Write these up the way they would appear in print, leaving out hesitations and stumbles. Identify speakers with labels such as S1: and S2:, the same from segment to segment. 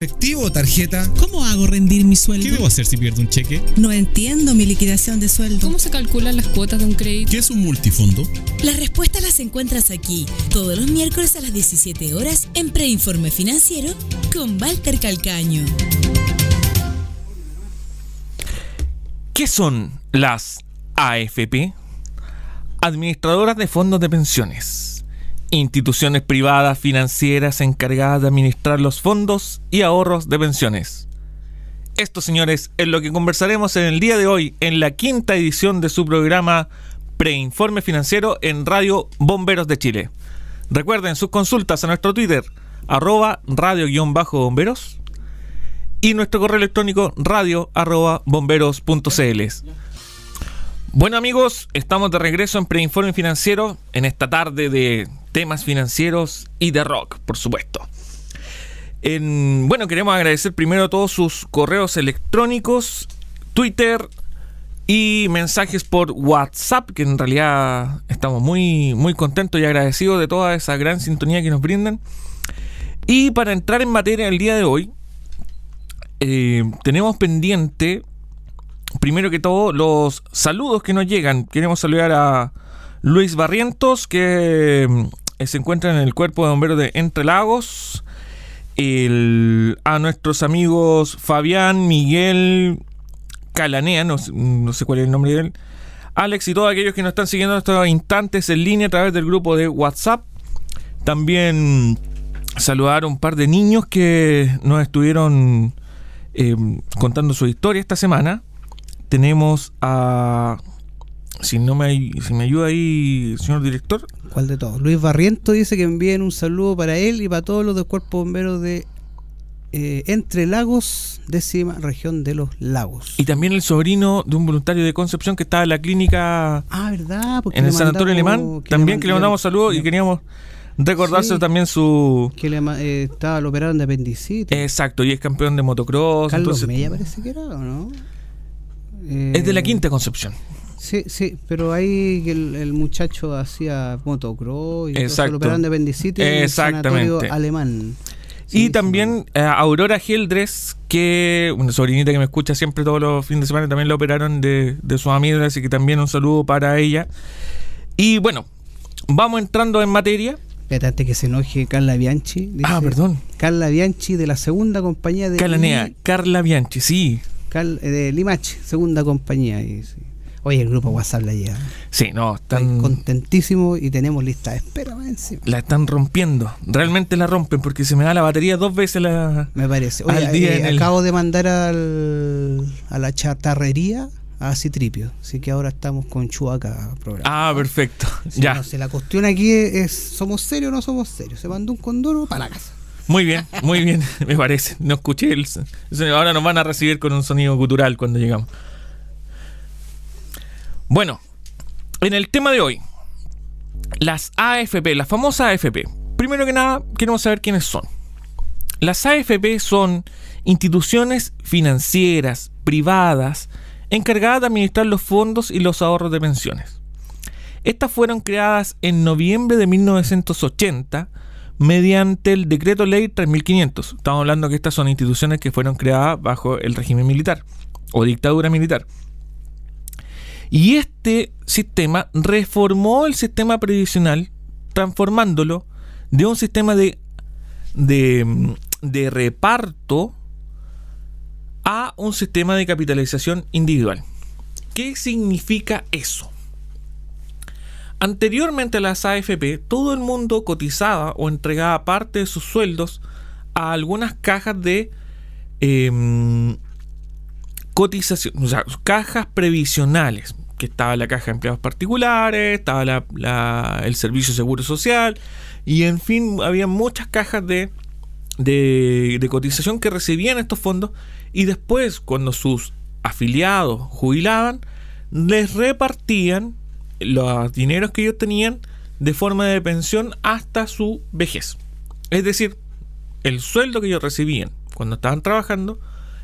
S1: ¿Efectivo o tarjeta?
S2: ¿Cómo hago rendir mi sueldo?
S3: ¿Qué debo hacer si pierdo un cheque?
S2: No entiendo mi liquidación de sueldo.
S4: ¿Cómo se calculan las cuotas de un crédito?
S3: ¿Qué es un multifondo?
S5: Las respuestas las encuentras aquí, todos los miércoles a las 17 horas en Preinforme Financiero con Walter Calcaño.
S6: ¿Qué son las AFP? Administradoras de fondos de pensiones. Instituciones privadas financieras encargadas de administrar los fondos y ahorros de pensiones. Esto, señores, es lo que conversaremos en el día de hoy en la quinta edición de su programa Preinforme Financiero en Radio Bomberos de Chile. Recuerden sus consultas a nuestro Twitter, @radio_bomberos, y nuestro correo electrónico radio@bomberos.cl. Bueno, amigos, estamos de regreso en Preinforme Financiero en esta tarde de temas financieros y de rock, por supuesto. Bueno, queremos agradecer primero todos sus correos electrónicos, Twitter y mensajes por WhatsApp, que en realidad estamos muy, muy contentos y agradecidos de toda esa gran sintonía que nos brindan. Y para entrar en materia el día de hoy, tenemos pendiente, primero que todo, los saludos que nos llegan. Queremos saludar a Luis Barrientos, que se encuentra en el Cuerpo de Bomberos de Entre Lagos. A nuestros amigos Fabián, Miguel, Calanea, no sé cuál es el nombre de él, Alex y todos aquellos que nos están siguiendo en estos instantes en línea a través del grupo de WhatsApp. También saludar a un par de niños que nos estuvieron contando su historia esta semana. Tenemos a... Si me ayuda ahí, señor director.
S7: ¿Cuál de todos? Luis Barriento dice que envíen un saludo para él y para todos los del Cuerpo Bomberos de Entre Lagos, 10ª región de los Lagos.
S6: Y también el sobrino de un voluntario de Concepción que estaba en la clínica,
S7: ¿verdad? Porque
S6: en el Sanatorio Alemán. También que le mandamos saludos y queríamos recordarse también su...
S7: Que lo operaron de apendicitis.
S6: Exacto, y es campeón de motocross.
S7: Carlos Mella parece que era, ¿o no?
S6: Es de la Quinta Concepción.
S7: Sí, pero ahí el muchacho hacía motocross y
S6: exacto,
S7: lo operaron de apendicitis en el Sanatorio Alemán.
S6: Sí, y también Aurora Geldres, que una sobrinita que me escucha siempre todos los fines de semana, también la operaron de su amiga, así que también un saludo para ella. Y bueno, vamos entrando en materia.
S7: Espérate, antes que se enoje Carla Bianchi. Dice,
S6: perdón.
S7: Carla Bianchi de la segunda compañía de...
S6: Calanea, Carla Bianchi, sí.
S7: De Limache, segunda compañía. Sí. Oye, el grupo WhatsApp la lleva.
S6: Sí, no, están...
S7: Estoy contentísimo y tenemos lista de espera más encima.
S6: La están rompiendo. Realmente la rompen porque se me da la batería 2 veces
S7: me parece. Oye, acabo de mandar a la chatarrería a Citripio. Así que ahora estamos con Chubaca programa.
S6: Perfecto.
S7: Sí,
S6: ya.
S7: No sé, la cuestión aquí es, ¿somos serios o no somos serios? Se mandó un condoro para la casa.
S6: Muy bien, me parece. No escuché ahora nos van a recibir con un sonido gutural cuando llegamos. Bueno, en el tema de hoy, las AFP, las famosas AFP. Primero que nada, queremos saber quiénes son. Las AFP son instituciones financieras, privadas, encargadas de administrar los fondos y los ahorros de pensiones. Estas fueron creadas en noviembre de 1980 mediante el Decreto Ley 3500. Estamos hablando que estas son instituciones que fueron creadas bajo el régimen militar o dictadura militar. Y este sistema reformó el sistema previsional, transformándolo de un sistema de reparto a un sistema de capitalización individual. ¿Qué significa eso? Anteriormente a las AFP, todo el mundo cotizaba o entregaba parte de sus sueldos a algunas cajas de cotización, o sea, cajas previsionales, que estaba la caja de empleados particulares, estaba el servicio de seguro social, y en fin, había muchas cajas de cotización que recibían estos fondos, y después, cuando sus afiliados jubilaban, les repartían los dineros que ellos tenían de forma de pensión hasta su vejez. Es decir, el sueldo que ellos recibían cuando estaban trabajando,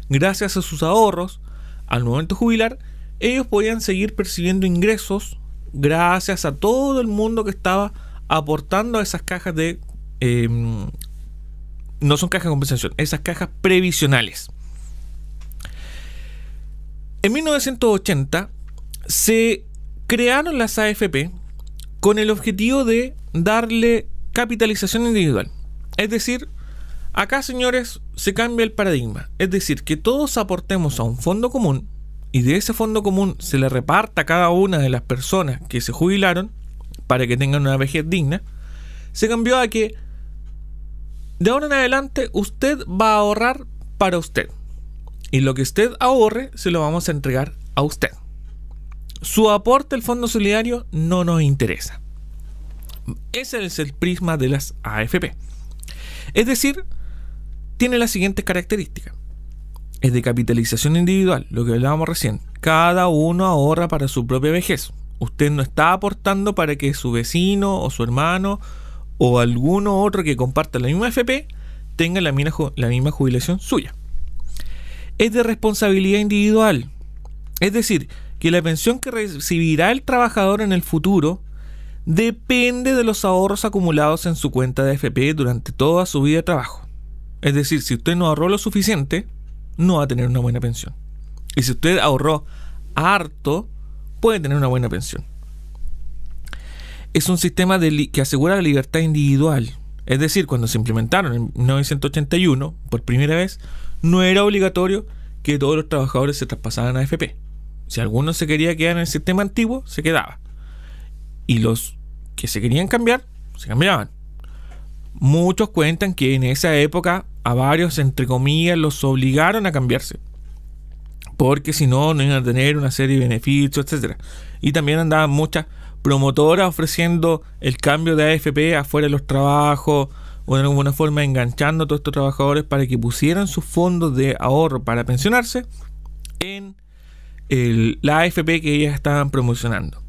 S6: gracias a sus ahorros, al momento de jubilar, ellos podían seguir percibiendo ingresos gracias a todo el mundo que estaba aportando a esas cajas de no son cajas de compensación, esas cajas previsionales. En 1980 se crearon las AFP con el objetivo de darle capitalización individual. Es decir, acá, señores, se cambia el paradigma. Es decir, que todos aportemos a un fondo común y de ese fondo común se le reparta a cada una de las personas que se jubilaron para que tengan una vejez digna. Se cambió a que de ahora en adelante usted va a ahorrar para usted. Y lo que usted ahorre se lo vamos a entregar a usted. Su aporte al fondo solidario no nos interesa. Ese es el prisma de las AFP. Es decir, tiene las siguientes características. Es de capitalización individual, lo que hablábamos recién. Cada uno ahorra para su propia vejez. Usted no está aportando para que su vecino o su hermano o alguno otro que comparta la misma AFP tenga la misma jubilación suya. Es de responsabilidad individual. Es decir, que la pensión que recibirá el trabajador en el futuro depende de los ahorros acumulados en su cuenta de AFP durante toda su vida de trabajo. Es decir, si usted no ahorró lo suficiente, no va a tener una buena pensión. Y si usted ahorró harto, puede tener una buena pensión. Es un sistema que asegura la libertad individual. Es decir, cuando se implementaron en 1981, por primera vez, no era obligatorio que todos los trabajadores se traspasaran a AFP. Si alguno se quería quedar en el sistema antiguo, se quedaba. Y los que se querían cambiar, se cambiaban. Muchos cuentan que en esa época a varios, entre comillas, los obligaron a cambiarse. Porque si no, no iban a tener una serie de beneficios, etc. Y también andaban muchas promotoras ofreciendo el cambio de AFP afuera de los trabajos, o de alguna forma enganchando a todos estos trabajadores para que pusieran sus fondos de ahorro para pensionarse en la AFP que ellas estaban promocionando.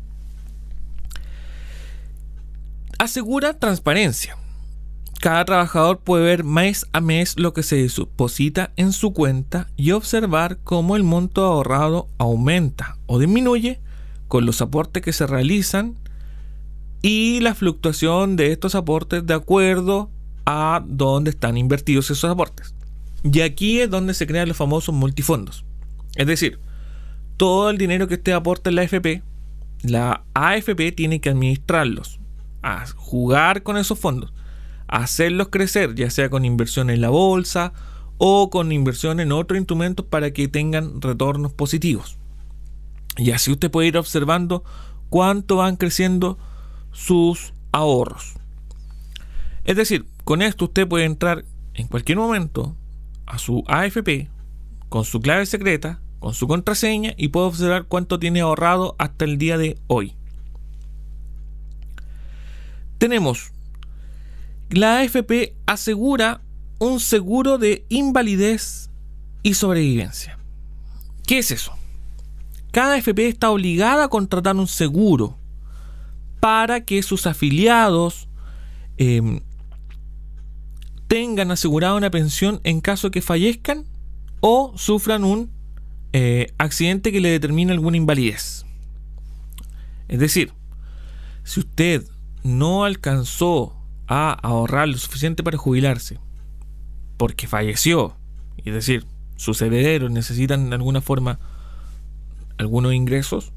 S6: Asegura transparencia. Cada trabajador puede ver mes a mes lo que se deposita en su cuenta y observar cómo el monto ahorrado aumenta o disminuye con los aportes que se realizan y la fluctuación de estos aportes de acuerdo a dónde están invertidos esos aportes. Y aquí es donde se crean los famosos multifondos. Es decir, todo el dinero que usted aporta en la AFP tiene que administrarlos, a jugar con esos fondos, hacerlos crecer, ya sea con inversión en la bolsa o con inversión en otros instrumentos para que tengan retornos positivos. Y así usted puede ir observando cuánto van creciendo sus ahorros. Es decir, con esto usted puede entrar en cualquier momento a su AFP con su clave secreta, con su contraseña y puede observar cuánto tiene ahorrado hasta el día de hoy. Tenemos la AFP asegura un seguro de invalidez y sobrevivencia. ¿Qué es eso? Cada AFP está obligada a contratar un seguro para que sus afiliados tengan asegurada una pensión en caso que fallezcan o sufran un accidente que le determine alguna invalidez. Es decir, si usted no alcanzó a ahorrar lo suficiente para jubilarse porque falleció, es decir, sus herederos necesitan de alguna forma algunos ingresos,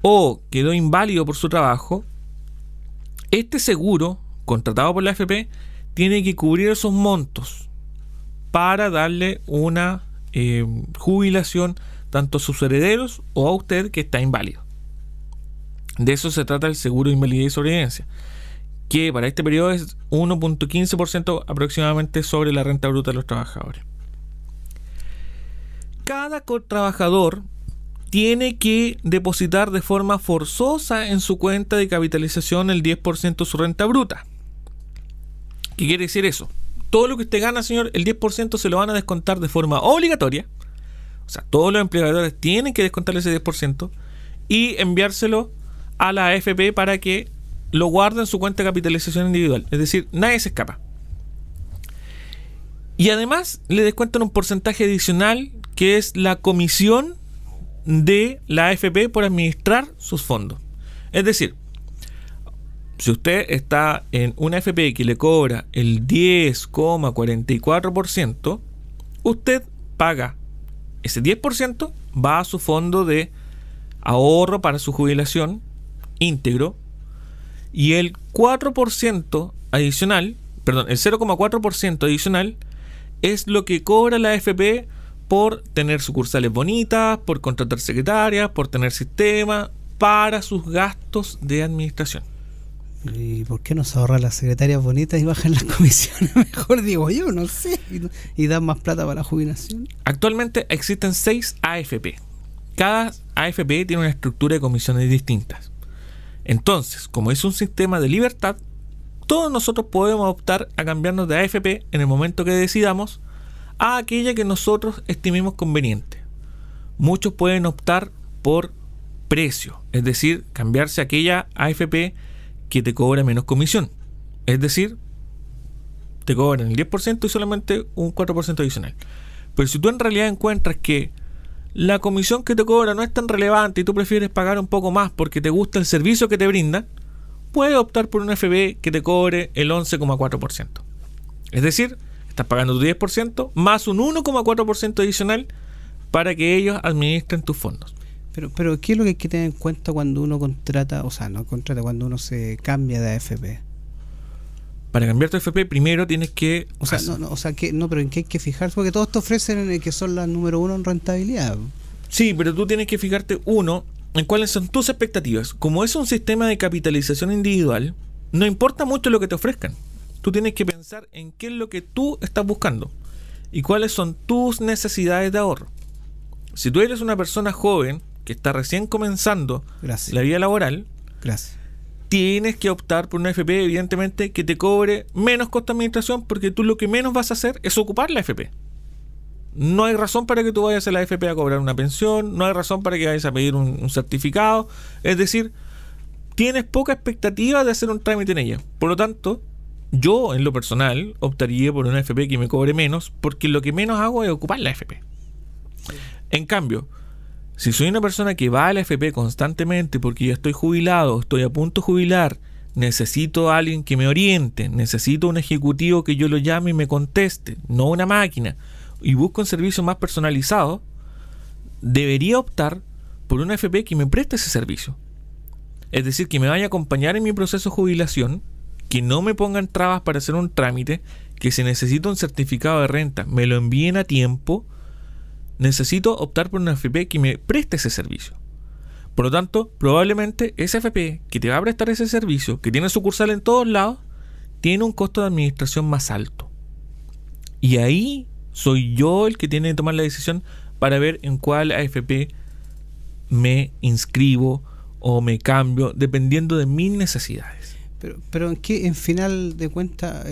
S6: o quedó inválido por su trabajo, este seguro contratado por la AFP tiene que cubrir esos montos para darle una jubilación tanto a sus herederos o a usted que está inválido. De eso se trata el seguro de invalidez y sobrevivencia, que para este periodo es 1.15% aproximadamente sobre la renta bruta de los trabajadores. Cada trabajador tiene que depositar de forma forzosa en su cuenta de capitalización el 10% de su renta bruta. ¿Qué quiere decir eso? Todo lo que usted gana, señor, el 10% se lo van a descontar de forma obligatoria. O sea, todos los empleadores tienen que descontarle ese 10% y enviárselo a la AFP para que lo guarde en su cuenta de capitalización individual. Es decir, nadie se escapa. Y además le descuentan un porcentaje adicional que es la comisión de la AFP por administrar sus fondos. Es decir, si usted está en una AFP que le cobra el 10,44%, usted paga ese 10%, va a su fondo de ahorro para su jubilación íntegro, y el 4% adicional, perdón, el 0,4% adicional es lo que cobra la AFP por tener sucursales bonitas, por contratar secretarias, por tener sistema, para sus gastos de administración.
S7: ¿Y por qué no se ahorran las secretarias bonitas y bajan las comisiones? Mejor digo yo, no sé. Y dan más plata para la jubilación.
S6: Actualmente existen 6 AFP. Cada AFP tiene una estructura de comisiones distintas. Entonces, como es un sistema de libertad, todos nosotros podemos optar a cambiarnos de AFP en el momento que decidamos a aquella que nosotros estimemos conveniente. Muchos pueden optar por precio, es decir, cambiarse a aquella AFP que te cobra menos comisión. Es decir, te cobran el 10% y solamente un 4% adicional. Pero si tú en realidad encuentras que la comisión que te cobra no es tan relevante y tú prefieres pagar un poco más porque te gusta el servicio que te brinda, puedes optar por una AFP que te cobre el 11,4%. Es decir, estás pagando tu 10% más un 1,4% adicional para que ellos administren tus fondos.
S7: Pero ¿qué es lo que hay que tener en cuenta cuando uno contrata, o sea, no contrata, cuando uno se cambia de AFP?
S6: Para cambiar tu AFP primero tienes que...
S7: pero ¿en qué hay que fijarse? Porque todos te ofrecen que son las número 1 en rentabilidad.
S6: Sí, pero tú tienes que fijarte, uno, en cuáles son tus expectativas. Como es un sistema de capitalización individual, no importa mucho lo que te ofrezcan. Tú tienes que pensar en qué es lo que tú estás buscando y cuáles son tus necesidades de ahorro. Si tú eres una persona joven que está recién comenzando la vida laboral, tienes que optar por una AFP, evidentemente, que te cobre menos costo de administración, porque tú lo que menos vas a hacer es ocupar la AFP. No hay razón para que tú vayas a la AFP a cobrar una pensión, no hay razón para que vayas a pedir un certificado. Es decir, tienes poca expectativa de hacer un trámite en ella. Por lo tanto, yo en lo personal optaría por una AFP que me cobre menos, porque lo que menos hago es ocupar la AFP. En cambio, si soy una persona que va a la AFP constantemente porque ya estoy jubilado, estoy a punto de jubilar, necesito a alguien que me oriente, necesito un ejecutivo que yo lo llame y me conteste, no una máquina, y busco un servicio más personalizado, debería optar por una AFP que me preste ese servicio. Es decir, que me vaya a acompañar en mi proceso de jubilación, que no me pongan trabas para hacer un trámite, que si necesito un certificado de renta me lo envíen a tiempo. Necesito optar por una AFP que me preste ese servicio. Por lo tanto, probablemente esa AFP que te va a prestar ese servicio, que tiene sucursal en todos lados, tiene un costo de administración más alto. Y ahí soy yo el que tiene que tomar la decisión para ver en cuál AFP me inscribo o me cambio, dependiendo de mis necesidades.
S7: Pero en final de cuentas,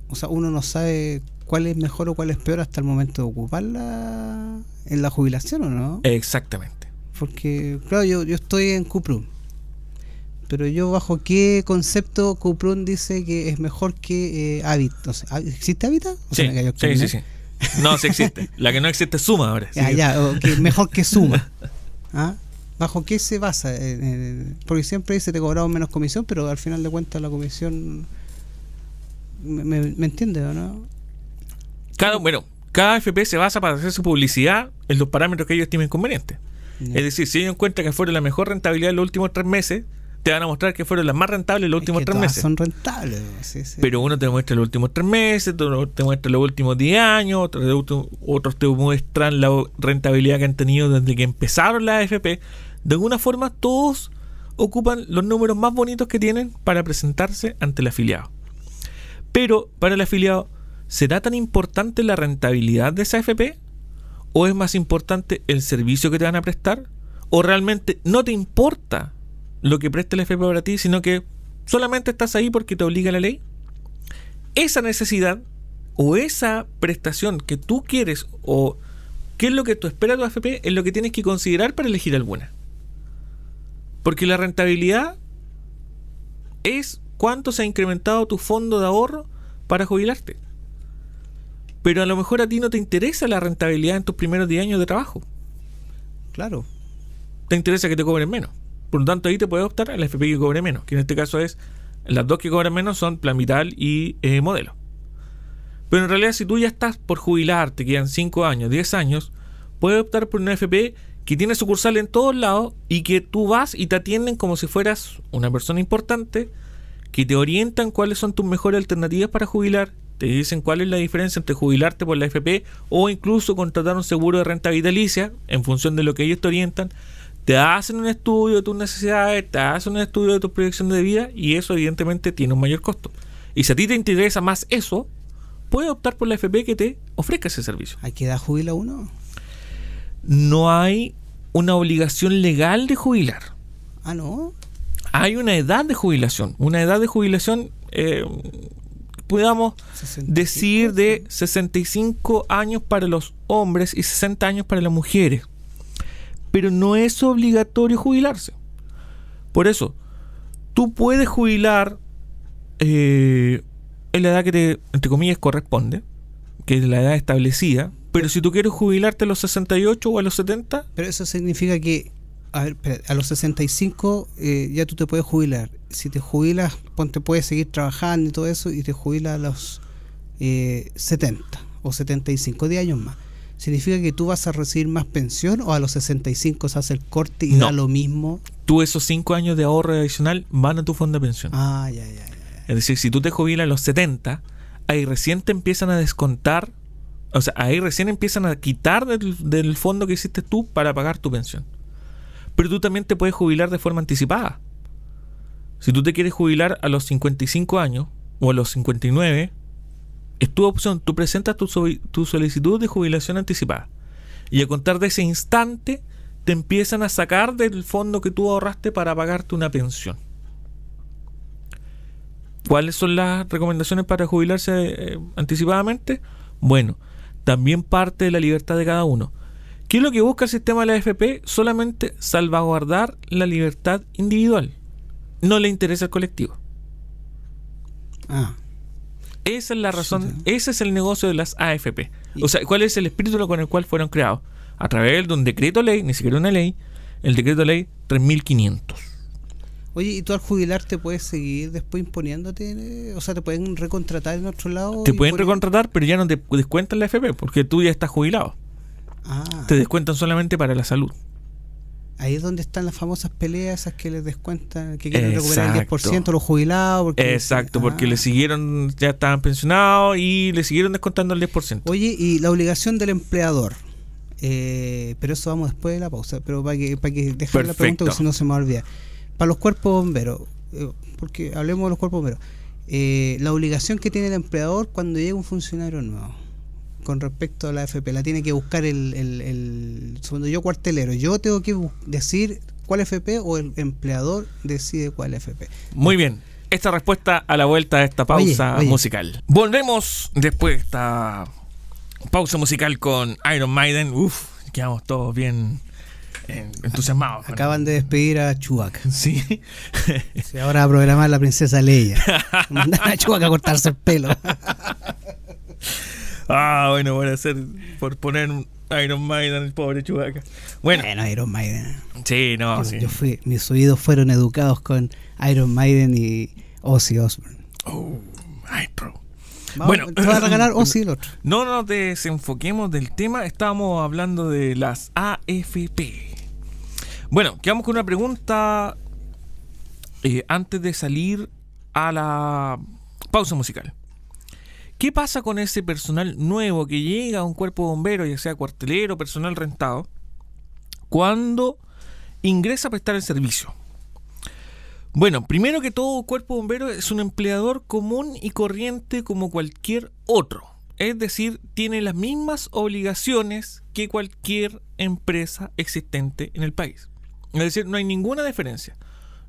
S7: o sea, uno no sabe cuál es mejor o cuál es peor hasta el momento de ocuparla en la jubilación, ¿o no?
S6: Exactamente.
S7: Porque, claro, yo estoy en Cuprum, pero yo bajo qué concepto Cuprum dice que es mejor que Habit. O sea, ¿existe Habita?
S6: Sí. No, sí existe. La que no existe es Suma ahora.
S7: Okay, mejor que Suma. ¿Ah? ¿Bajo qué se basa? Porque siempre dice te cobramos menos comisión, pero al final de cuentas la comisión... ¿Me entiendes o no?
S6: Cada AFP se basa para hacer su publicidad en los parámetros que ellos estimen convenientes. Es decir, si ellos encuentran que fueron la mejor rentabilidad en los últimos 3 meses, te van a mostrar que fueron las más rentables en los últimos 3 meses.
S7: Son rentables. Sí.
S6: Pero uno te muestra los últimos 3 meses, otro te muestra los últimos 10 años, otros te muestran la rentabilidad que han tenido desde que empezaron las AFP. De alguna forma, todos ocupan los números más bonitos que tienen para presentarse ante el afiliado. Pero para el afiliado, ¿será tan importante la rentabilidad de esa AFP? ¿O es más importante el servicio que te van a prestar? ¿O realmente no te importa lo que preste la AFP para ti, sino que solamente estás ahí porque te obliga la ley? Esa necesidad o esa prestación que tú quieres o qué es lo que tú esperas de tu AFP es lo que tienes que considerar para elegir alguna. Porque la rentabilidad es cuánto se ha incrementado tu fondo de ahorro para jubilarte. Pero a lo mejor a ti no te interesa la rentabilidad en tus primeros 10 años de trabajo.
S7: Claro.
S6: Te interesa que te cobren menos. Por lo tanto, ahí te puedes optar a la AFP que cobre menos, que en este caso es, las dos que cobran menos son Plan Vital y Modelo. Pero en realidad, si tú ya estás por jubilar, te quedan 5 años, 10 años, puedes optar por una AFP que tiene sucursal en todos lados y que tú vas y te atienden como si fueras una persona importante, que te orientan cuáles son tus mejores alternativas para jubilar, te dicen cuál es la diferencia entre jubilarte por la AFP o incluso contratar un seguro de renta vitalicia en función de lo que ellos te orientan. Te hacen un estudio de tus necesidades, te hacen un estudio de tu proyección de vida y eso evidentemente tiene un mayor costo. Y si a ti te interesa más eso, puedes optar por la AFP que te ofrezca ese servicio.
S7: ¿A qué edad jubila uno?
S6: No hay una obligación legal de jubilar.
S7: Ah, ¿no?
S6: Hay una edad de jubilación. Una edad de jubilación, podamos
S7: 65,
S6: decir, de 65 años para los hombres y 60 años para las mujeres. Pero no es obligatorio jubilarse. Por eso, tú puedes jubilar en la edad que te, entre comillas, corresponde, que es la edad establecida, pero si tú quieres jubilarte a los 68 o a los 70...
S7: Pero eso significa que, a ver, espera, a los 65 ya tú te puedes jubilar. Si te jubilas, ponte, puedes seguir trabajando y todo eso, y te jubilas a los 70 o 75, 10 años más. ¿Significa que tú vas a recibir más pensión o a los 65 se hace el corte y
S6: no,
S7: da lo mismo?
S6: Tú esos 5 años de ahorro adicional van a tu fondo de pensión.
S7: Ah, ya.
S6: Es decir, si tú te jubilas a los 70, ahí recién te empiezan a descontar, o sea, ahí recién empiezan a quitar del fondo que hiciste tú para pagar tu pensión. Pero tú también te puedes jubilar de forma anticipada. Si tú te quieres jubilar a los 55 años o a los 59, es tu opción. Tú presentas tu solicitud de jubilación anticipada y a contar de ese instante te empiezan a sacar del fondo que tú ahorraste para pagarte una pensión. ¿Cuáles son las recomendaciones para jubilarse anticipadamente? Bueno, también parte de la libertad de cada uno. ¿Qué es lo que busca el sistema de la AFP? Solamente salvaguardar la libertad individual. No le interesa el colectivo.
S7: Ah.
S6: Esa es la razón, ese es el negocio de las AFP. O sea, ¿cuál es el espíritu con el cual fueron creados? A través de un decreto ley, ni siquiera una ley, el decreto ley 3500.
S7: Oye, ¿y tú al jubilarte puedes seguir después imponiéndote? O sea, ¿te pueden recontratar en otro lado?
S6: Te pueden recontratar, pero ya no te descuentan la AFP porque tú ya estás jubilado.
S7: Ah.
S6: Te descuentan solamente para la salud.
S7: Ahí es donde están las famosas peleas, esas que les descuentan, que quieren
S6: Exacto.
S7: recuperar el 10% los jubilados. Porque
S6: porque le siguieron, ya estaban pensionados y le siguieron descontando el 10%.
S7: Oye, y la obligación del empleador. Pero eso vamos después de la pausa. Pero para que dejar la pregunta, porque si no se me va a olvidar. Para los cuerpos bomberos, porque hablemos de los cuerpos bomberos, la obligación que tiene el empleador cuando llega un funcionario nuevo con respecto a la AFP, la tiene que buscar cuando yo cuartelero, yo tengo que decir cuál AFP o el empleador decide cuál AFP.
S6: Muy bien, esta respuesta a la vuelta de esta pausa musical. Volvemos después de esta pausa musical con Iron Maiden. Quedamos todos bien entusiasmados.
S7: Acaban de despedir a Chewbacca.
S6: Sí.
S7: Sí, ahora a programar la princesa Leia. Mandar a Chewbacca a cortarse el pelo.
S6: Bueno, por poner un Iron Maiden, el pobre Chewbacca. Bueno,
S7: Iron Maiden.
S6: Sí, no, sí.
S7: Mis oídos fueron educados con Iron Maiden y Ozzy Osbourne.
S6: Ay, bro.
S7: Bueno, te va a regalar Ozzy el otro.
S6: No nos desenfoquemos del tema. Estábamos hablando de las AFP. Bueno, quedamos con una pregunta antes de salir a la pausa musical. ¿Qué pasa con ese personal nuevo que llega a un cuerpo de bomberos, ya sea cuartelero, personal rentado, cuando ingresa a prestar el servicio? Bueno, primero que todo, cuerpo de bomberos es un empleador común y corriente como cualquier otro. Es decir, tiene las mismas obligaciones que cualquier empresa existente en el país. Es decir, no hay ninguna diferencia.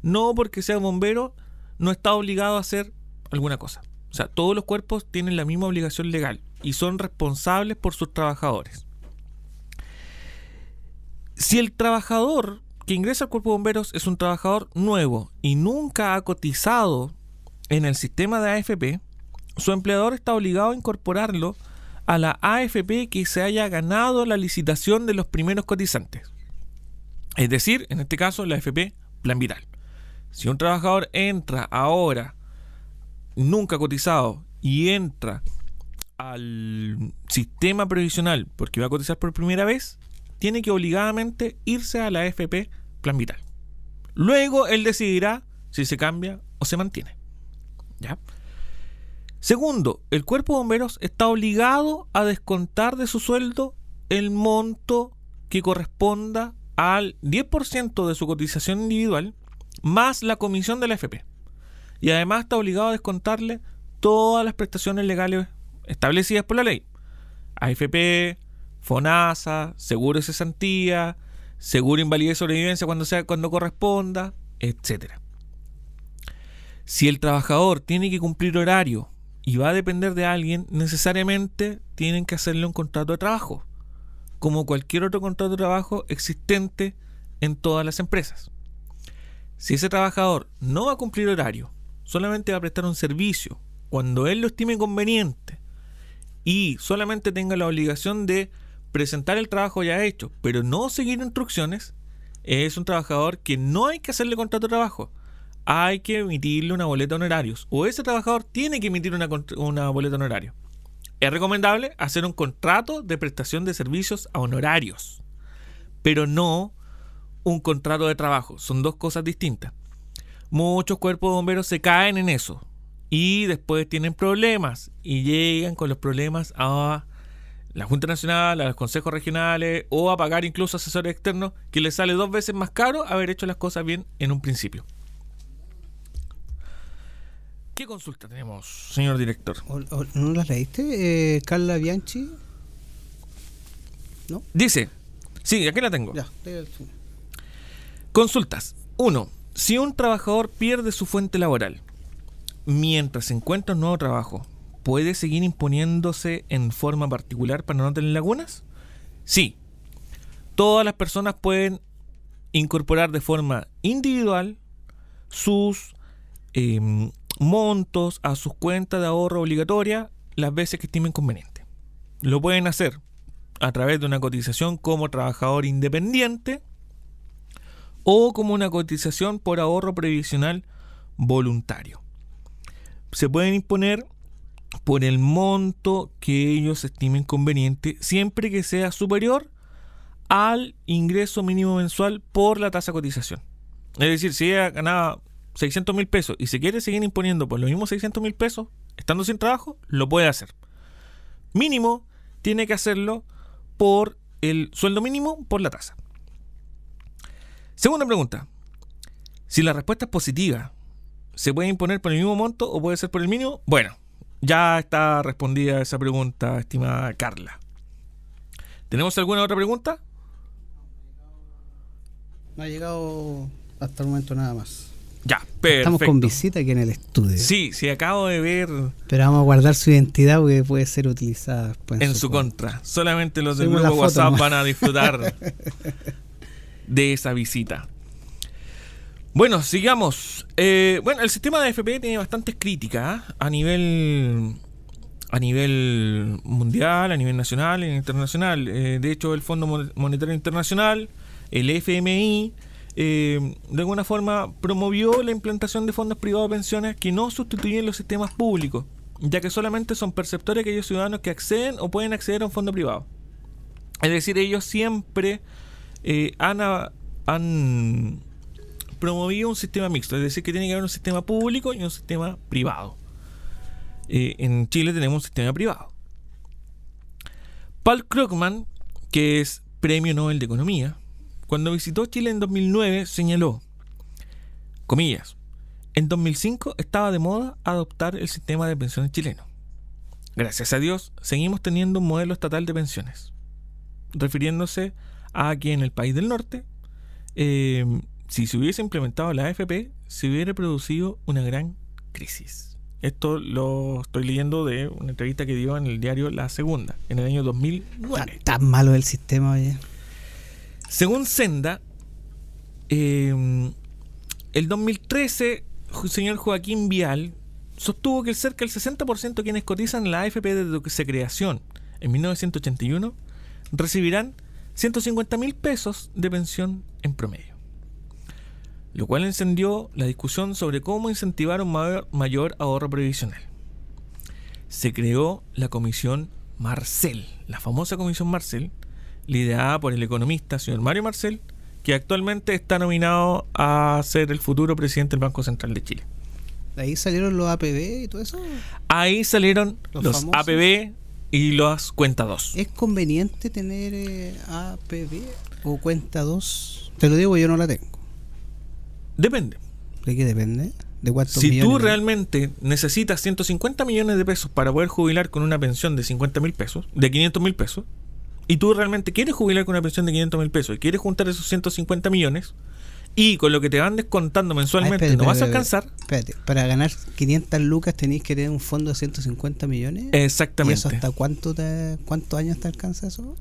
S6: No porque sea bombero, no está obligado a hacer alguna cosa. O sea, todos los cuerpos tienen la misma obligación legal y son responsables por sus trabajadores. Si el trabajador que ingresa al cuerpo de bomberos es un trabajador nuevo y nunca ha cotizado en el sistema de AFP, su empleador está obligado a incorporarlo a la AFP que se haya ganado la licitación de los primeros cotizantes. Es decir, en este caso, la AFP Plan Vital. Si un trabajador entra ahora, nunca cotizado, y entra al sistema previsional porque va a cotizar por primera vez, tiene que obligadamente irse a la AFP Plan Vital. Luego él decidirá si se cambia o se mantiene. ¿Ya? Segundo, el cuerpo de bomberos está obligado a descontar de su sueldo el monto que corresponda al 10% de su cotización individual más la comisión de la AFP. Y además está obligado a descontarle todas las prestaciones legales establecidas por la ley. AFP, FONASA, seguro de cesantía, seguro de invalidez y sobrevivencia cuando corresponda, etc. Si el trabajador tiene que cumplir horario y va a depender de alguien, necesariamente tienen que hacerle un contrato de trabajo, como cualquier otro contrato de trabajo existente en todas las empresas. Si ese trabajador no va a cumplir horario, solamente va a prestar un servicio cuando él lo estime conveniente y solamente tenga la obligación de presentar el trabajo ya hecho, pero no seguir instrucciones, es un trabajador que no hay que hacerle contrato de trabajo, hay que emitirle una boleta de honorarios, o ese trabajador tiene que emitir una boleta de honorarios. Es recomendable hacer un contrato de prestación de servicios a honorarios, pero no un contrato de trabajo. Son dos cosas distintas. Muchos cuerpos de bomberos se caen en eso y después tienen problemas y llegan con los problemas a la Junta Nacional, a los consejos regionales o a pagar incluso asesores externos, que les sale 2 veces más caro haber hecho las cosas bien en un principio. ¿Qué consulta tenemos, señor director?
S7: ¿No las leíste? Carla Bianchi. ¿No?
S6: Dice, sí, aquí la tengo.
S7: Ya.
S6: Consultas. 1. Si un trabajador pierde su fuente laboral mientras se encuentra un nuevo trabajo, ¿puede seguir imponiéndose en forma particular para no tener lagunas? Sí. Todas las personas pueden incorporar de forma individual sus montos a sus cuentas de ahorro obligatoria las veces que estimen conveniente. Lo pueden hacer a través de una cotización como trabajador independiente o como una cotización por ahorro previsional voluntario. Se pueden imponer por el monto que ellos estimen conveniente, siempre que sea superior al ingreso mínimo mensual por la tasa de cotización. Es decir, si ella ganaba 600.000 pesos y se quiere seguir imponiendo por los mismos 600.000 pesos, estando sin trabajo, lo puede hacer. Mínimo, tiene que hacerlo por el sueldo mínimo por la tasa. Segunda pregunta. Si la respuesta es positiva, ¿se puede imponer por el mismo monto o puede ser por el mínimo? Bueno, ya está respondida esa pregunta, estimada Carla. ¿Tenemos alguna otra pregunta?
S7: No ha llegado hasta el momento nada más.
S6: Ya, perfecto.
S7: Estamos con visita aquí en el estudio.
S6: Sí, acabo de ver.
S7: Pero vamos a guardar su identidad porque puede ser utilizada después
S6: en su contra. Solamente los del
S7: Subimos
S6: grupo
S7: la foto
S6: WhatsApp
S7: nomás.
S6: van a disfrutar de esa visita. Bueno, sigamos. El sistema de AFP tiene bastantes críticas a nivel mundial, a nivel nacional e internacional. De hecho, el Fondo Monetario Internacional, el FMI, de alguna forma promovió la implantación de fondos privados de pensiones que no sustituyen los sistemas públicos, ya que solamente son perceptores aquellos ciudadanos que acceden o pueden acceder a un fondo privado. Es decir, ellos siempre han promovido un sistema mixto, es decir, que tiene que haber un sistema público y un sistema privado. En Chile tenemos un sistema privado. Paul Krugman, que es Premio Nobel de Economía, cuando visitó Chile en 2009 señaló, comillas, en 2005 estaba de moda adoptar el sistema de pensiones chileno. Gracias a Dios seguimos teniendo un modelo estatal de pensiones, refiriéndose a que en el país del norte, si se hubiese implementado la AFP, se hubiera producido una gran crisis. Esto lo estoy leyendo de una entrevista que dio en el diario La Segunda, en el año 2009.
S7: Tan malo el sistema, oye.
S6: Según Senda, el 2013, el señor Joaquín Vial sostuvo que cerca del 60% de quienes cotizan en la AFP desde su creación en 1981 recibirán 150.000 pesos de pensión en promedio. lo cual encendió la discusión sobre cómo incentivar un mayor ahorro previsional. Se creó la Comisión Marcel, la famosa Comisión Marcel, liderada por el economista señor Mario Marcel, que actualmente está nominado a ser el futuro presidente del Banco Central de Chile.
S7: ¿De ahí salieron los APB y todo eso?
S6: Ahí salieron los
S7: famosos
S6: APB y las cuenta 2.
S7: ¿Es conveniente tener APB o cuenta 2? Te lo digo, yo no la tengo.
S6: Depende.
S7: ¿De qué depende? ¿De cuántos
S6: Si
S7: millones?
S6: tú realmente necesitas 150 millones de pesos para poder jubilar con una pensión de 50.000 pesos, de 500.000 pesos, y tú realmente quieres jubilar con una pensión de 500.000 pesos y quieres juntar esos 150 millones, y con lo que te van descontando mensualmente
S7: espérate,
S6: no vas a
S7: espérate,
S6: alcanzar.
S7: Espérate, para ganar 500 lucas tenéis que tener un fondo de 150 millones.
S6: Exactamente.
S7: ¿Y eso hasta cuántos años te alcanza eso?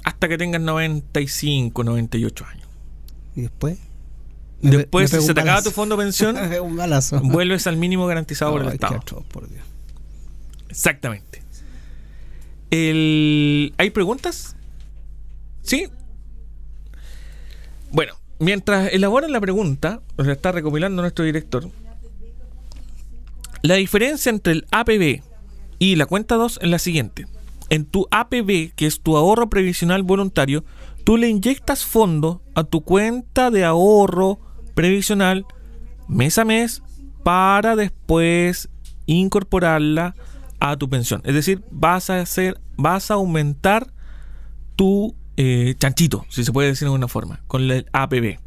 S6: Hasta que tengas 95, 98 años.
S7: ¿Y después?
S6: Después,
S7: me pego
S6: si se
S7: un
S6: te acaba
S7: balazo.
S6: tu fondo de pensión,
S7: Me pego un balazo.
S6: vuelves al mínimo garantizado por el
S7: Ay, qué
S6: Estado.
S7: atroz, por Dios.
S6: Exactamente. ¿Hay preguntas? ¿Sí? Bueno, mientras elaboran la pregunta, la está recopilando nuestro director, la diferencia entre el APB y la cuenta 2 es la siguiente. En tu APB, que es tu ahorro previsional voluntario, tú le inyectas fondo a tu cuenta de ahorro previsional mes a mes para después incorporarla a tu pensión. Es decir, vas a aumentar tu chanchito, si se puede decir de alguna forma, con el APB.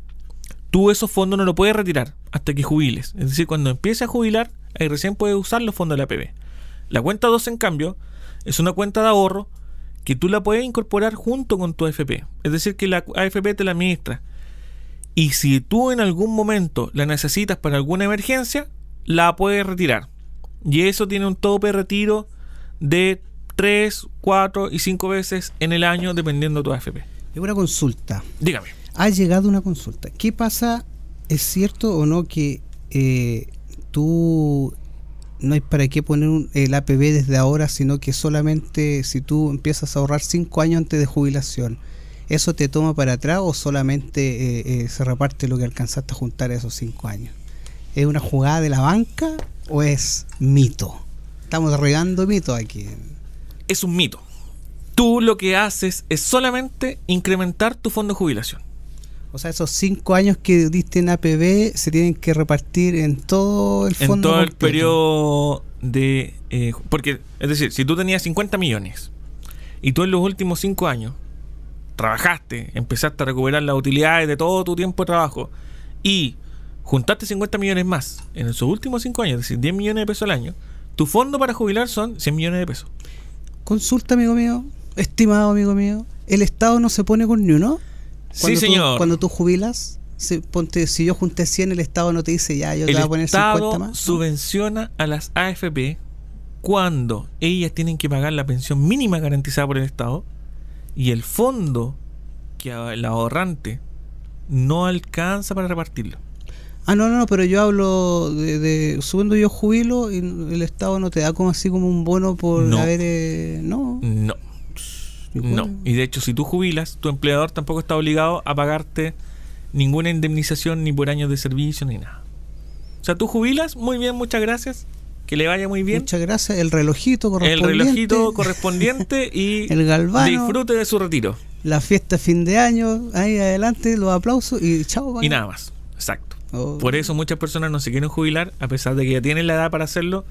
S6: Tú esos fondos no los puedes retirar hasta que jubiles. Es decir, cuando empieces a jubilar, ahí recién puedes usar los fondos del APB. La cuenta 2, en cambio, es una cuenta de ahorro que tú la puedes incorporar junto con tu AFP. Es decir, que la AFP te la administra. Y si tú en algún momento la necesitas para alguna emergencia, la puedes retirar. Y eso tiene un tope de retiro de 3, 4 y 5 veces en el año, dependiendo de tu AFP.
S7: Es una consulta.
S6: Dígame.
S7: Ha llegado una consulta. ¿Qué pasa? ¿Es cierto o no que tú no hay para qué poner el APB desde ahora, sino que solamente si tú empiezas a ahorrar 5 años antes de jubilación, ¿eso te toma para atrás o solamente se reparte lo que alcanzaste a juntar esos 5 años? ¿Es una jugada de la banca o es mito? Estamos regando mitos aquí.
S6: Es un mito. Tú lo que haces es solamente incrementar tu fondo de jubilación.
S7: O sea, esos 5 años que diste en APB se tienen que repartir en todo el fondo.
S6: En todo el
S7: completo.
S6: periodo de... porque, es decir, si tú tenías 50 millones y tú en los últimos 5 años trabajaste, empezaste a recuperar las utilidades de todo tu tiempo de trabajo y juntaste 50 millones más en esos últimos 5 años, es decir, 10 millones de pesos al año, tu fondo para jubilar son 100 millones de pesos.
S7: Consulta, amigo mío, estimado amigo mío, ¿el Estado no se pone con ni uno?
S6: Sí, señor.
S7: Cuando tú jubilas, si yo junté 100, el Estado no te dice, ya, yo te voy a poner 50
S6: Estado
S7: más.
S6: subvenciona a las AFP cuando ellas tienen que pagar la pensión mínima garantizada por el Estado y el fondo que el ahorrante no alcanza para repartirlo.
S7: Ah, no, pero yo hablo de subiendo yo jubilo y el Estado no te da como así como un bono por
S6: No.
S7: haber... no.
S6: No. Y de hecho, si tú jubilas, tu empleador tampoco está obligado a pagarte ninguna indemnización ni por años de servicio ni nada. O sea, tú jubilas, muy bien, muchas gracias, que le vaya muy bien.
S7: Muchas gracias, el relojito correspondiente.
S6: El relojito correspondiente y
S7: el galvano,
S6: disfrute de su retiro.
S7: La fiesta de fin de año, ahí adelante, los aplausos y chao.
S6: Y nada más, exacto.
S7: Oh.
S6: Por eso muchas personas no se quieren jubilar, a pesar de que ya tienen la edad para hacerlo,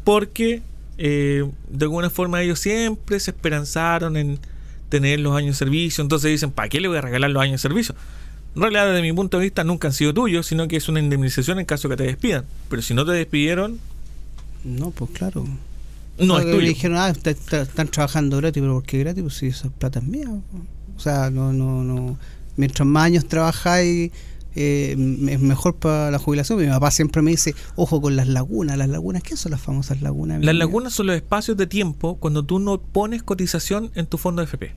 S6: porque de alguna forma ellos siempre se esperanzaron en tener los años de servicio. Entonces dicen, ¿para qué le voy a regalar los años de servicio? En realidad, desde mi punto de vista, nunca han sido tuyos, sino que es una indemnización en caso que te despidan. Pero si no te despidieron,
S7: no, pues claro.
S6: no es
S7: Me
S6: tuyo.
S7: dijeron, están trabajando gratis, pero ¿por qué gratis? Pues si esa plata es mía. O sea, no. Mientras más años trabajáis, es mejor para la jubilación. Mi papá siempre me dice, ojo con las lagunas. ¿Las lagunas qué son las famosas lagunas?
S6: Las lagunas son los espacios de tiempo cuando tú no pones cotización en tu fondo de FP.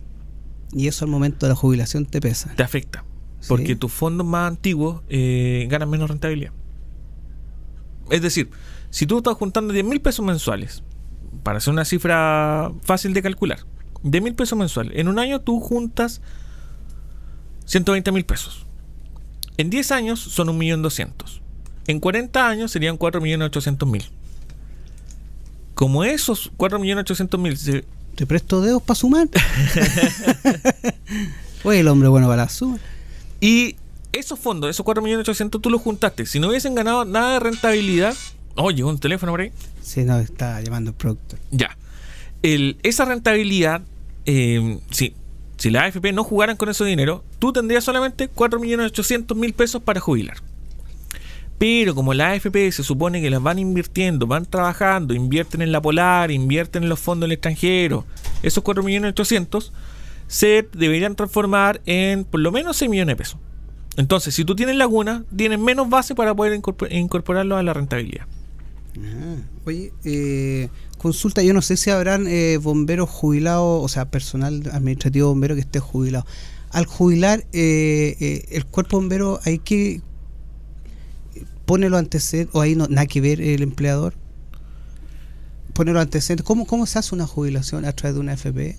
S7: Y eso al momento de la jubilación te pesa.
S6: Te afecta.
S7: ¿Sí?
S6: Porque tus fondos más antiguos ganan menos rentabilidad. Es decir, si tú estás juntando 10.000 pesos mensuales, para hacer una cifra fácil de calcular, 10.000 pesos mensuales, en un año tú juntas 120.000 pesos. En 10 años son 1.200.000. En 40 años serían 4.800.000. Como esos 4.800.000
S7: Te presto dedos para sumar. Oye, el hombre bueno para la suma.
S6: y esos fondos, esos 4.800.000, tú los juntaste. Si no hubiesen ganado nada de rentabilidad, llegó un teléfono por ahí.
S7: Sí, no, está llamando el productor.
S6: Ya. Esa rentabilidad, si las AFP no jugaran con ese dinero, tú tendrías solamente 4.800.000 pesos para jubilar. Pero como las AFP se supone que las van invirtiendo, van trabajando, invierten en la Polar, invierten en los fondos del extranjero, esos 4.800.000 se deberían transformar en por lo menos 6 millones de pesos. Entonces, si tú tienes laguna, tienes menos base para poder incorporarlo a la rentabilidad.
S7: Oye, consulta, yo no sé si habrán bomberos jubilados, o sea, personal administrativo bombero que esté jubilado. Al jubilar, el cuerpo bombero, ¿hay que pone los antecedentes, o ahí no nada que ver el empleador? Pone los antecedentes. ¿Cómo se hace una jubilación a través de una AFP?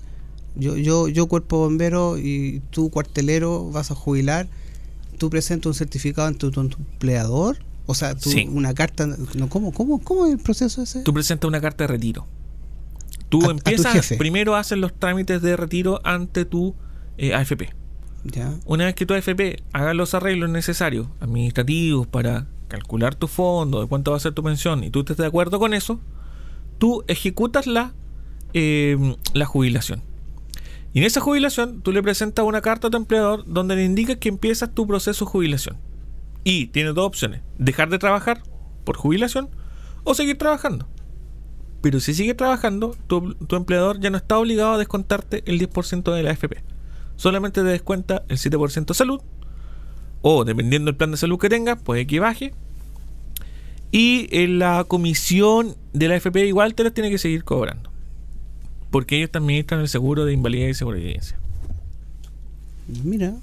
S7: Yo cuerpo bombero y tú cuartelero vas a jubilar, tú presentas un certificado ante tu empleador, o sea, una carta, no, ¿cómo es el proceso ese?
S6: Tú presentas una carta de retiro. Tú
S7: a tu
S6: empiezas,
S7: jefe.
S6: primero haces los trámites de retiro ante tu AFP.
S7: Ya.
S6: Una vez que tu AFP haga los arreglos necesarios administrativos para calcular tu fondo, de cuánto va a ser tu pensión, y tú estés de acuerdo con eso, tú ejecutas la jubilación. Y en esa jubilación tú le presentas una carta a tu empleador donde le indicas que empiezas tu proceso de jubilación. Y tienes dos opciones: dejar de trabajar por jubilación o seguir trabajando. Pero si sigues trabajando, tu empleador ya no está obligado a descontarte el 10% de la AFP. Solamente te descuenta el 7% de salud, o dependiendo del plan de salud que tengas, puede que baje. Y en la comisión de la AFP igual te la tiene que seguir cobrando, porque ellos te administran el seguro de invalidez y sobrevivencia.
S7: Mira,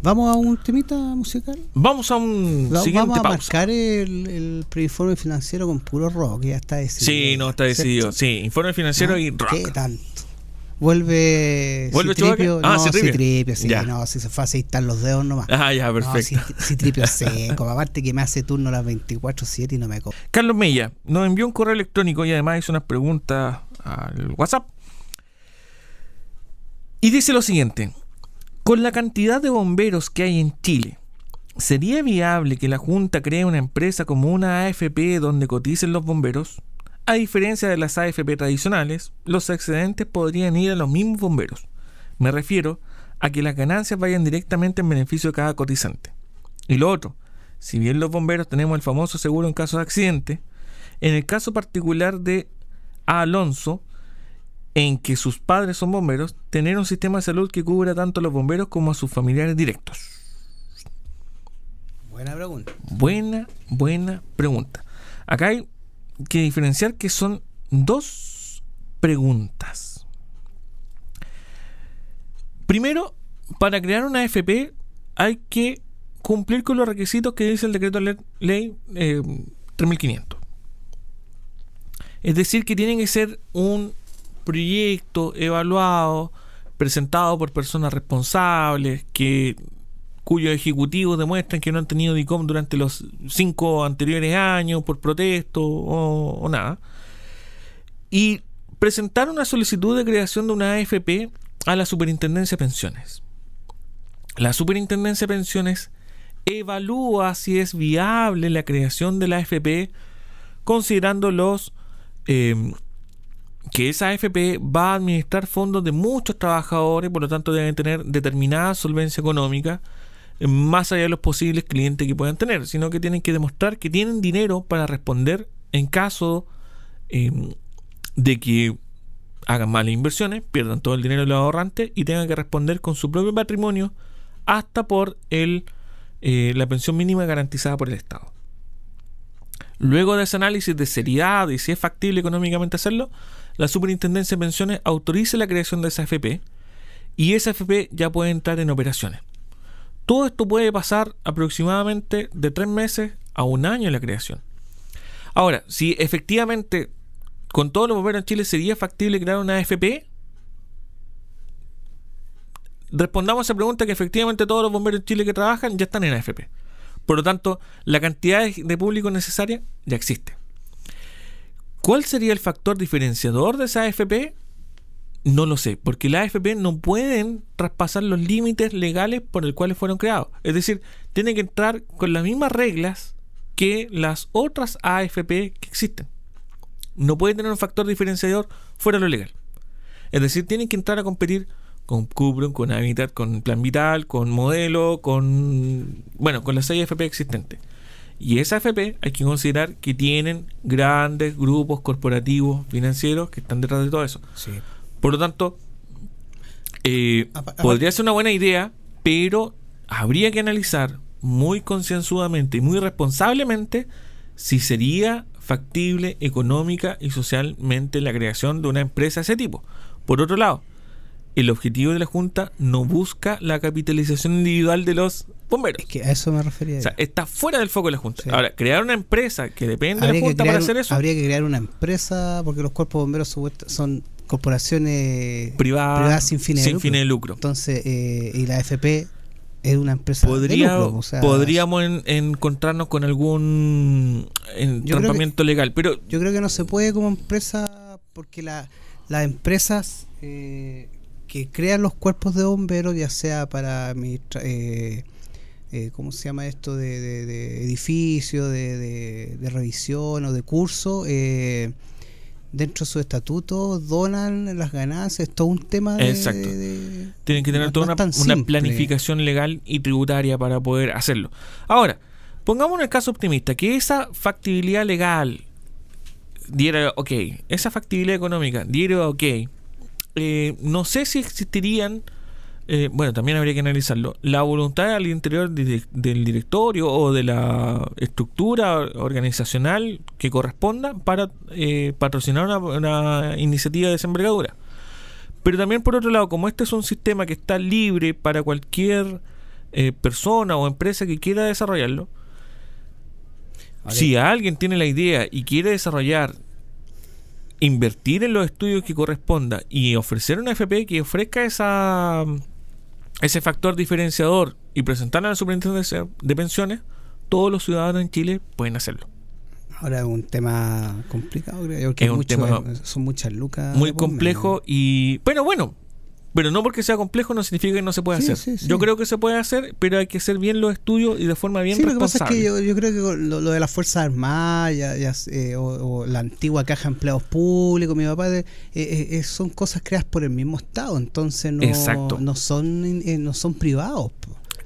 S7: ¿vamos a un temita musical?
S6: Vamos a un siguiente
S7: Vamos a
S6: pausa.
S7: marcar el preinforme financiero con puro rock, ya está decidido.
S6: Sí, no, está decidido. Sí, informe financiero y rock.
S7: ¿Qué tanto? ¿Vuelve Citripio?
S6: Chubaca?
S7: No, Citripio, sí,
S6: Ya.
S7: no, si se fue a aceitar los dedos nomás.
S6: Ah, ya, perfecto.
S7: No, Citripio seco, aparte que me hace turno las 24/7 y no me cobra.
S6: Carlos Mella nos envió un correo electrónico y además hizo unas preguntas al WhatsApp. Y dice lo siguiente: con la cantidad de bomberos que hay en Chile, ¿sería viable que la Junta cree una empresa como una AFP donde coticen los bomberos? A diferencia de las AFP tradicionales, los excedentes podrían ir a los mismos bomberos. Me refiero a que las ganancias vayan directamente en beneficio de cada cotizante. Y lo otro, si bien los bomberos tenemos el famoso seguro en caso de accidente, en el caso particular de A. Alonso, en que sus padres son bomberos, tener un sistema de salud que cubra tanto a los bomberos como a sus familiares directos.
S7: Buena pregunta.
S6: Buena pregunta. Acá hay que diferenciar que son dos preguntas. Primero, para crear una AFP hay que cumplir con los requisitos que dice el decreto ley 3.500. Es decir, que tiene que ser un proyecto evaluado, presentado por personas responsables, cuyos ejecutivos demuestran que no han tenido DICOM durante los 5 anteriores años por protesto o nada. Y presentar una solicitud de creación de una AFP a la Superintendencia de Pensiones. La Superintendencia de Pensiones evalúa si es viable la creación de la AFP, considerando que esa AFP va a administrar fondos de muchos trabajadores, por lo tanto deben tener determinada solvencia económica, más allá de los posibles clientes que puedan tener, sino que tienen que demostrar que tienen dinero para responder en caso de que hagan malas inversiones, pierdan todo el dinero de los ahorrantes y tengan que responder con su propio patrimonio hasta por la pensión mínima garantizada por el Estado. Luego de ese análisis de seriedad y si es factible económicamente hacerlo, la Superintendencia de Pensiones autoriza la creación de esa AFP y esa AFP ya puede entrar en operaciones. Todo esto puede pasar aproximadamente de 3 meses a 1 año en la creación. Ahora, si efectivamente con todos los bomberos en Chile sería factible crear una AFP, respondamos a esa pregunta que efectivamente todos los bomberos en Chile que trabajan ya están en AFP. Por lo tanto, la cantidad de público necesaria ya existe. ¿Cuál sería el factor diferenciador de esa AFP? No lo sé, porque las AFP no pueden traspasar los límites legales por el cuales fueron creados. Es decir, tienen que entrar con las mismas reglas que las otras AFP que existen. No pueden tener un factor diferenciador fuera de lo legal. Es decir, tienen que entrar a competir con Cuprum, con Habitat, con Plan Vital, con Modelo, con las 6 AFP existentes. Y esa AFP hay que considerar que tienen grandes grupos corporativos financieros que están detrás de todo eso.
S7: Sí.
S6: Por lo tanto, podría ser una buena idea, pero habría que analizar muy concienzudamente y muy responsablemente si sería factible económica y socialmente la creación de una empresa de ese tipo. Por otro lado, el objetivo de la Junta no busca la capitalización individual de los bomberos.
S7: Es que a eso me refería.
S6: O sea, está fuera del foco de la Junta.
S7: Sí.
S6: Ahora, crear una empresa que depende de la Junta para hacer eso.
S7: Habría que crear una empresa, porque los cuerpos bomberos son corporaciones
S6: privadas
S7: sin fines de lucro. Entonces, y la AFP es una empresa de lucro. O sea,
S6: podríamos encontrarnos con algún entrampamiento legal, pero
S7: yo creo que no se puede como empresa, porque las empresas que crean los cuerpos de bomberos, ya sea para ¿cómo se llama esto? De edificio, de revisión o de curso, dentro de su estatuto donan las ganancias. Es todo un tema
S6: exacto. Tienen que tener toda una planificación legal y tributaria para poder hacerlo. Ahora, pongamos el caso optimista, que esa factibilidad legal diera ok, esa factibilidad económica diera ok. No sé si existirían, también habría que analizarlo, la voluntad al interior del directorio o de la estructura organizacional que corresponda para patrocinar una iniciativa de esa envergadura. Pero también, por otro lado, como este es un sistema que está libre para cualquier persona o empresa que quiera desarrollarlo, si alguien tiene la idea y quiere desarrollar, invertir en los estudios que corresponda y ofrecer una FP que ofrezca ese factor diferenciador y presentarla a la Superintendencia de Pensiones, todos los ciudadanos en Chile pueden hacerlo.
S7: Ahora es un tema complicado, creo, porque son muchas lucas.
S6: Muy complejo pero no porque sea complejo no significa que no se pueda hacer. Sí. Yo creo que se puede hacer, pero hay que hacer bien los estudios y de forma bien responsable.
S7: Lo que pasa es que yo creo que lo de las Fuerzas Armadas o la antigua Caja de Empleados Públicos, mi papá, son cosas creadas por el mismo Estado, entonces no son privados.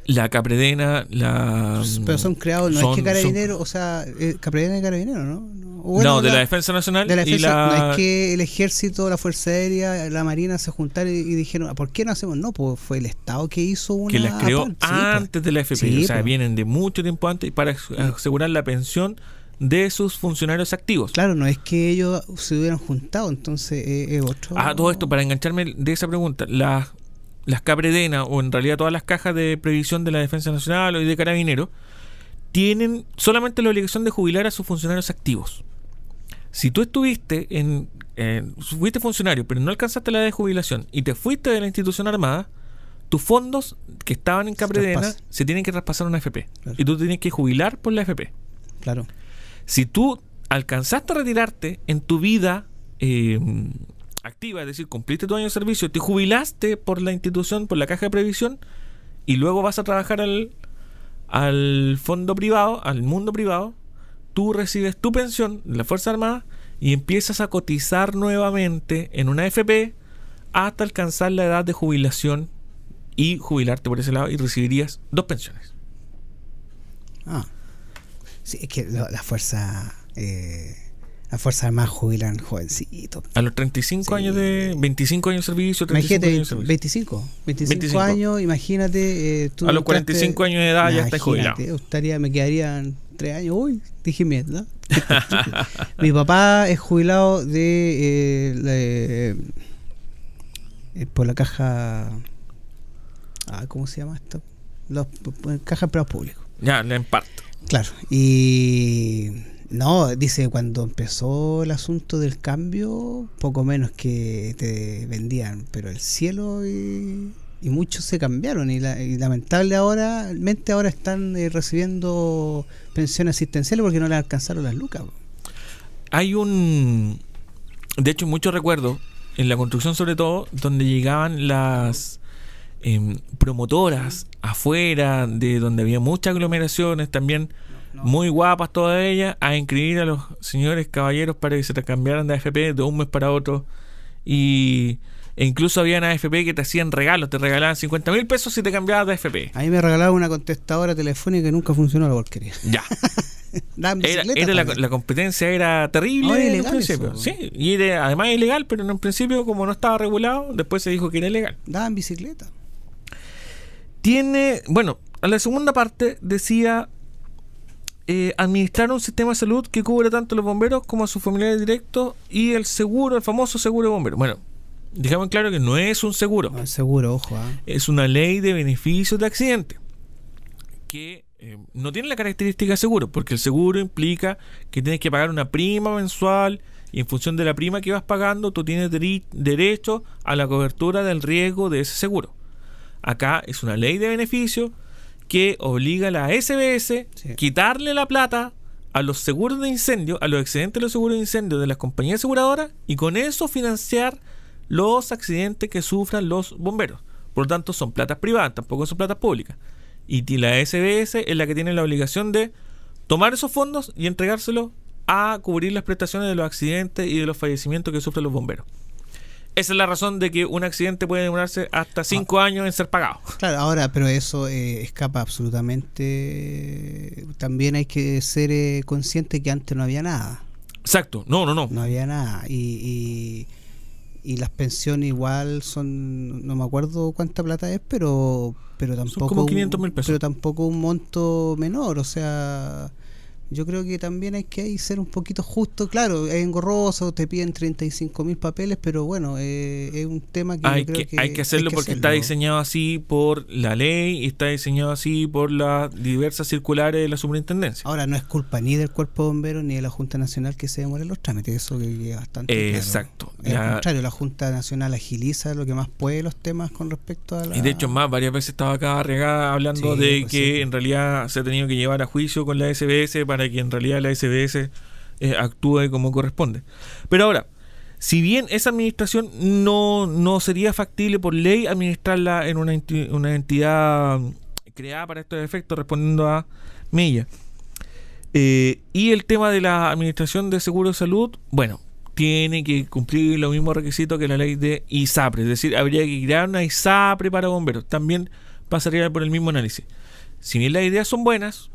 S6: La Capredena,
S7: pero son creados, es que Carabineros, o sea, Capredena y Carabineros, ¿no?
S6: De la Defensa Nacional
S7: no es que el Ejército, la Fuerza Aérea, la Marina se juntaron y dijeron, ¿por qué no hacemos? No, pues fue el Estado que hizo una...
S6: Que las creó antes de la FP, vienen de mucho tiempo antes para asegurar la pensión de sus funcionarios activos.
S7: Claro, no es que ellos se hubieran juntado, entonces es otro...
S6: Todo esto, para engancharme de esa pregunta, las Capredena, o en realidad todas las cajas de previsión de la Defensa Nacional y de Carabineros, tienen solamente la obligación de jubilar a sus funcionarios activos. Si tú fuiste funcionario, pero no alcanzaste la edad de jubilación y te fuiste de la institución armada, tus fondos que estaban en Capredena se tienen que traspasar a una FP. Claro. Y tú tienes que jubilar por la FP.
S7: Claro.
S6: Si tú alcanzaste a retirarte en tu vida activa, es decir, cumpliste tu año de servicio, te jubilaste por la institución, por la caja de previsión, y luego vas a trabajar al fondo privado, al mundo privado, tú recibes tu pensión de la Fuerza Armada y empiezas a cotizar nuevamente en una FP hasta alcanzar la edad de jubilación y jubilarte por ese lado, y recibirías 2 pensiones.
S7: Sí, es que las Fuerzas Armadas jubilan jovencitos.
S6: A los 35 años de 25 años de servicio, 35 años de servicio.
S7: 25 años, imagínate.
S6: Tú a los 45 años de edad ya estás jubilado.
S7: Me quedarían 3 años. Uy, dije mierda. Mi papá es jubilado por la caja. ¿Cómo se llama esto? Caja de empleados públicos.
S6: Ya, la imparto.
S7: Claro. Y no, dice, cuando empezó el asunto del cambio, poco menos que te vendían, pero el cielo y Y muchos se cambiaron y lamentablemente ahora están recibiendo pensiones asistenciales porque no les alcanzaron las lucas.
S6: Hay de hecho, muchos recuerdos en la construcción, sobre todo, donde llegaban las promotoras afuera, de donde había muchas aglomeraciones, también muy guapas todas ellas, a inscribir a los señores caballeros para que se te cambiaran de AFP de un mes para otro. E incluso habían AFP que te hacían regalos, te regalaban 50.000 pesos si te cambiabas de AFP.
S7: A mí me regalaron una contestadora telefónica que nunca funcionó la porquería.
S6: Ya. La competencia era terrible.
S7: Ahora es
S6: en
S7: ilegal
S6: principio.
S7: eso.
S6: Sí, y era además ilegal, pero en un principio, como no estaba regulado, después se dijo que era ilegal.
S7: Daban bicicleta.
S6: A la segunda parte decía administrar un sistema de salud que cubra tanto a los bomberos como a sus familiares directos y el famoso seguro de bomberos. Bueno, dejamos claro que no es un seguro.
S7: No es seguro, ojo.
S6: Es una ley de beneficios de accidente que no tiene la característica de seguro, porque el seguro implica que tienes que pagar una prima mensual y en función de la prima que vas pagando tú tienes derecho a la cobertura del riesgo de ese seguro. Acá es una ley de beneficios que obliga a la SBS quitarle la plata a los seguros de incendio, a los excedentes de los seguros de incendio de las compañías aseguradoras y con eso financiar los accidentes que sufran los bomberos. Por lo tanto, son platas privadas, tampoco son platas públicas. Y la SBS es la que tiene la obligación de tomar esos fondos y entregárselos a cubrir las prestaciones de los accidentes y de los fallecimientos que sufren los bomberos. Esa es la razón de que un accidente puede demorarse hasta 5 años en ser pagado.
S7: Claro, ahora, pero eso escapa absolutamente. También hay que ser consciente que antes no había nada.
S6: Exacto, no.
S7: No había nada. Y las pensiones igual son, no me acuerdo cuánta plata es, pero tampoco
S6: son como 500.000 pesos.
S7: Pero tampoco un monto menor, o sea, yo creo que también hay que ser un poquito justo. Claro, es engorroso, te piden 35.000 papeles, pero bueno, es un tema que
S6: hay
S7: yo creo
S6: que hay que hacerlo porque está diseñado así por la ley y está diseñado así por las diversas circulares de la superintendencia.
S7: Ahora, no es culpa ni del Cuerpo de Bomberos ni de la Junta Nacional que se demoren los trámites, eso que es bastante claro.
S6: Exacto.
S7: Al contrario, la Junta Nacional agiliza lo que más puede los temas con respecto a la...
S6: Y de hecho, varias veces estaba acá regada hablando de que en realidad se ha tenido que llevar a juicio con la SBS para que en realidad la SBS actúe como corresponde. Pero ahora, si bien esa administración no sería factible por ley administrarla en una entidad creada para estos efectos, respondiendo a Mella, y el tema de la administración de seguro de salud, bueno, tiene que cumplir los mismos requisitos que la ley de ISAPRE, es decir, habría que crear una ISAPRE para bomberos, también pasaría por el mismo análisis. Si bien las ideas son buenas,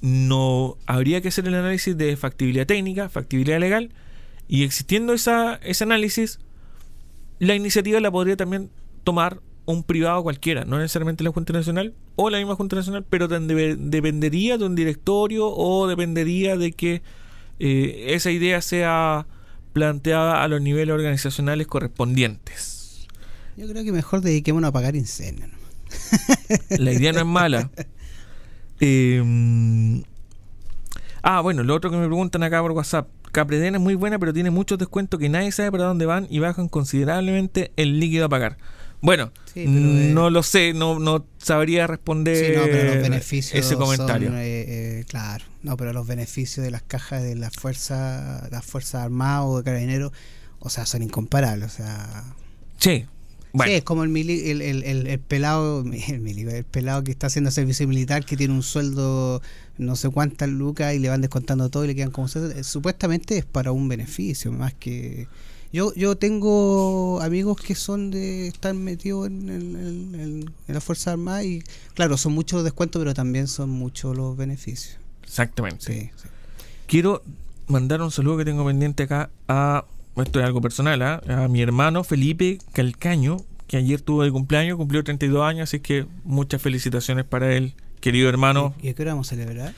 S6: no habría que hacer el análisis de factibilidad técnica, factibilidad legal, y existiendo ese análisis, la iniciativa la podría también tomar un privado cualquiera, no necesariamente la Junta Nacional o la misma Junta Nacional, pero dependería de un directorio o dependería de que esa idea sea planteada a los niveles organizacionales correspondientes.
S7: Yo creo que mejor dediquémonos a apagar incendios, ¿no?
S6: La idea no es mala. Bueno, lo otro que me preguntan acá por WhatsApp: Capredena es muy buena, pero tiene muchos descuentos que nadie sabe para dónde van y bajan considerablemente el líquido a pagar. Bueno, sí, no lo sé, no sabría responder
S7: pero los beneficios
S6: ese comentario.
S7: Son, claro, no, pero los beneficios de las cajas de las fuerzas armadas o de carabineros, o sea, son incomparables, o sea.
S6: Sí. Bueno.
S7: Sí, es como el pelado que está haciendo servicio militar, que tiene un sueldo no sé cuántas lucas y le van descontando todo y le quedan como supuestamente es para un beneficio más que yo tengo amigos que están metidos en la Fuerza Armada y claro, son muchos los descuentos, pero también son muchos los beneficios.
S6: Exactamente. Sí. Quiero mandar un saludo que tengo pendiente acá esto es algo personal, a mi hermano Felipe Calcaño, que ayer tuvo el cumpleaños, cumplió 32 años, así que muchas felicitaciones para él, querido hermano.
S7: ¿Y a qué hora vamos a celebrar?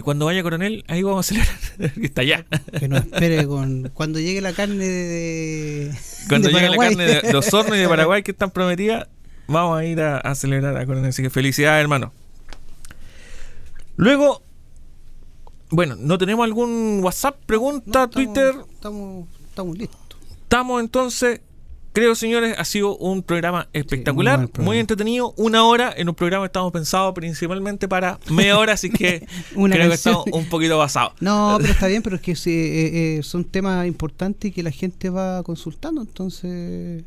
S6: Cuando vaya Coronel, ahí vamos a celebrar, que está allá.
S7: Que nos espere cuando llegue la carne de
S6: cuando
S7: de
S6: llegue
S7: Paraguay.
S6: la carne de los hornos y de Paraguay que están prometidas, vamos a ir a celebrar a Coronel, así que felicidades, hermano. Luego, bueno, ¿no tenemos algún WhatsApp, pregunta, Twitter?
S7: Estamos listos.
S6: Estamos entonces Creo, señores, ha sido un programa espectacular,
S7: muy buen programa.
S6: muy entretenido. 1 hora en un programa estamos pensados principalmente para media hora, así que
S7: Una
S6: creo que
S7: canción.
S6: estamos un poquito pasados.
S7: No, pero está bien, pero es que son temas importantes y que la gente va consultando, entonces...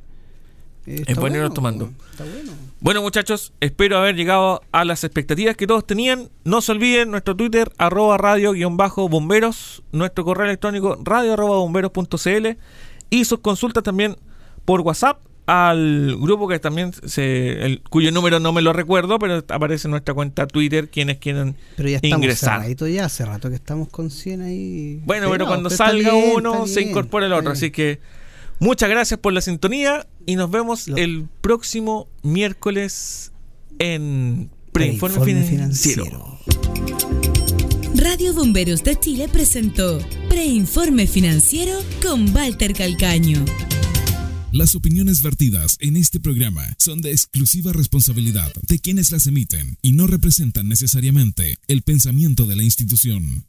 S7: está
S6: bueno irlos tomando.
S7: Está bueno.
S6: Bueno, muchachos, espero haber llegado a las expectativas que todos tenían. No se olviden nuestro Twitter, @radio_bomberos, nuestro correo electrónico radio@bomberos.cl y sus consultas también por WhatsApp al grupo que también cuyo número no me lo recuerdo, pero aparece en nuestra cuenta Twitter quienes quieren
S7: Pero ya estamos
S6: ingresar.
S7: cerraditos ya, hace rato que estamos con 100 ahí.
S6: Bueno, pero
S7: No,
S6: cuando
S7: está
S6: salga
S7: bien,
S6: uno
S7: está
S6: se
S7: bien,
S6: incorpora el
S7: está
S6: otro,
S7: bien.
S6: así que muchas gracias por la sintonía y nos vemos el próximo miércoles en Preinforme Financiero.
S5: Radio Bomberos de Chile presentó Preinforme Financiero con Walter Calcaño.
S3: Las opiniones vertidas en este programa son de exclusiva responsabilidad de quienes las emiten y no representan necesariamente el pensamiento de la institución.